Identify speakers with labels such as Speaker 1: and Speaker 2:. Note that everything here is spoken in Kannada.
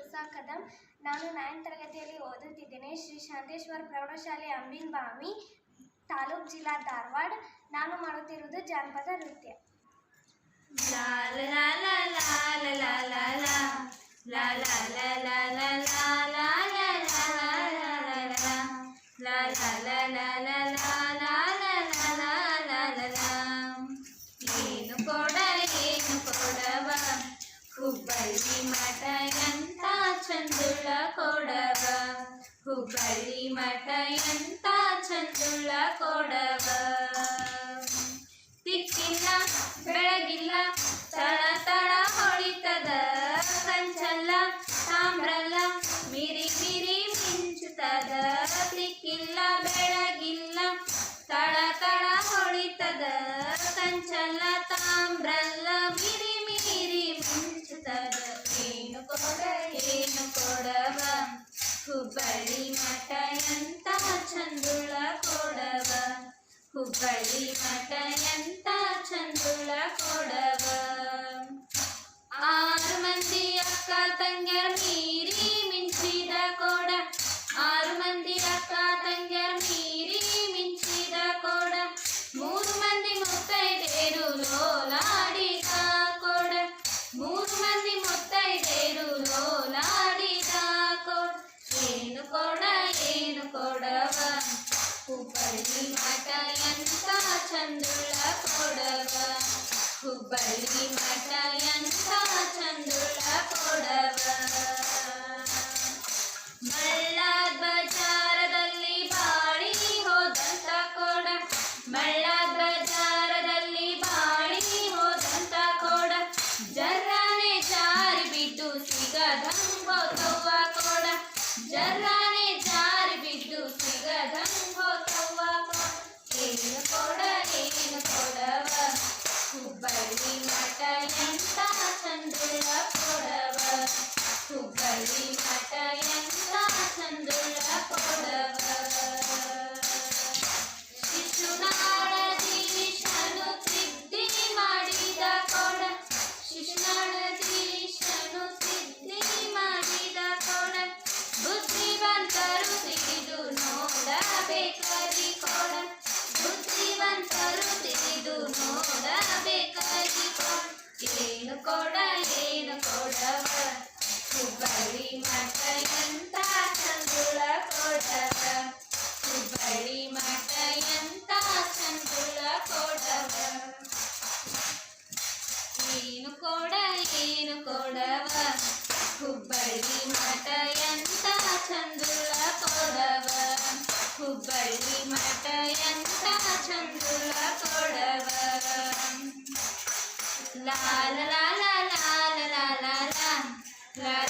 Speaker 1: ಉಷಾ ಕದಂ. ನಾನು 9ನೇ ತರಗತಿಯಲ್ಲಿ ಓದುತ್ತಿದ್ದೇನೆ. ಶ್ರೀ ಶಾಂತೇಶ್ವರ ಪ್ರೌಢಶಾಲೆ ಅಂಬಿನಬಾವಿ, ತಾಲೂಕು ಜಿಲ್ಲಾ ಧಾರವಾಡ. ನಾನು ಮಾಡುತ್ತಿರುವುದು ಜಾನಪದ ನೃತ್ಯ.
Speaker 2: ಏನು ಕೊಡವ ಹುಬ್ಬಳ್ಳಿ ಮಠ ಎಂತ ಚಂದುಳ ಕೊಡವ, ಹುಬ್ಬಳ್ಳಿ ಮಠ ಎಂತ ಚಂದುಳ ಕೊಡವ. ದಿಕ್ಕಿಲ್ಲ ಬೆಳಗಿಲ್ಲ ತಳ ತಳ ಹೊಳಿತದ, ಕಂಚಲ್ಲ ತಾಮ್ರಲ್ಲ ಮಿರಿ ಮಿರಿ ಮಿಂಚುತ್ತದ. ದಿಕ್ಕಿಲ್ಲ ಬೆಳಗಿಲ್ಲ ತಳ ತಳ ಹೊಳಿತದ, ಕಂಚಲ್ಲ ತಾಮ್ರಲ್ಲ ಮಿರಿ ಮಿರಿ ಮಿಂಚುತ್ತದ. ಏನು ಕೊಡವ ಹುಬ್ಬಳ್ಳಿ ಮಠ ಎಂತ ಚಂದುಳ ಕೊಡವ, ಹುಬ್ಬಳ್ಳಿ ಮಠ ಎಂತ ಚಂದುಳ ಕೊಡವ. 6 ಮಂದಿ ಅಕ್ಕ ತಂಗ್ಯರ ಮೀರಿ ಮಿಂಚಿದ ಕೊಡ, 6 ಮಂದಿ ಅಕ್ಕ ತಂಗ್ಯರ ಮೀರಿ ಮಿಂಚಿದ ಕೊಡ. 3 ಮಂದಿ ಮುತ್ತೈದೆಯರು ಲೋಲಾಡಿದ ಕೊಡ, 3 ಮಂದಿ ಮುತ್ತೈದೆಯರು ಲೋಲಾಡಿದ ಕೊಡ. ಏನು ಕೊಡವ ಹುಬ್ಬಳ್ಳಿ ಮಠ ಎಂತ ಚಂದುಳ ಕೊಡವ, ಹುಬ್ಬಳ್ಳಿ ಮಠ ಎಂತ ಚಂದುಳ ಕೊಡವ. ಮಳ್ಳಾದ ಬಜಾರದಲ್ಲಿ ಬಾಳಿ ಹೋದಂತ ಕೊಡ, ಮಳ್ಳಾದ ಬಜಾರದಲ್ಲಿ ಬಾಳಿ ಹೋದಂತ ಕೊಡ. ಜರ್ರಾನೆ ಜಾರಿ ಬಿದ್ದು ಸಿಗದಂಗೋತವ್ವ ಕೊಡ, ಜರ್ರಾನೆ ಜಾರಿ ಬಿದ್ದು ಸಿಗದಂಗೋತವ್ವ ಕೊಡ. ಏನು ಕೊಡವ ಹುಬ್ಬಳ್ಳಿ ಮಠ ಎಂತ ಚಂದುಳ ಕೊಡವ, ಹುಬ್ಬಳ್ಳಿ ಮಠ ಎಂತ ಚಂದುಳ ಕೊಡವ. ಶಿಶುನಾಳದೀಶನು ಸಿದ್ಧಿ ಮಾಡಿದ ಕೊಡ, ಶಿಶುನಾಳದೀಶನು ಸಿದ್ಧಿ ಮಾಡಿದ ಕೊಡ. ಬುದ್ಧಿವಂತರು ತಿಳಿದು ನೋಡಬೇಕರಿ ಕೊಡ, ಬುದ್ಧಿವಂತರು ತಿಳಿದು ನೋಡಬೇಕರಿ ಕೊಡ. ಏನು ಕೊಡವ ಹುಬ್ಬಳ್ಳಿ ಮಠ ಎಂತ ಚಂದುಳ ಕೊಡವ, ಹುಬ್ಬಳ್ಳಿ ಮಠ ಎಂತ ಚಂದುಳ ಕೊಡವ. ಏನು ಕೊಡವ ಹುಬ್ಬಳ್ಳಿ ಮಠ ಎಂತ ಚಂದುಳ ಕೊಡವ, ಹುಬ್ಬಳ್ಳಿ ಮಠ ಎಂತ ಚಂದುಳ ಕೊಡವ. ಲಾಲ ಲಾಲ ಲಾಲ ಲಾಲ ಲಾಲ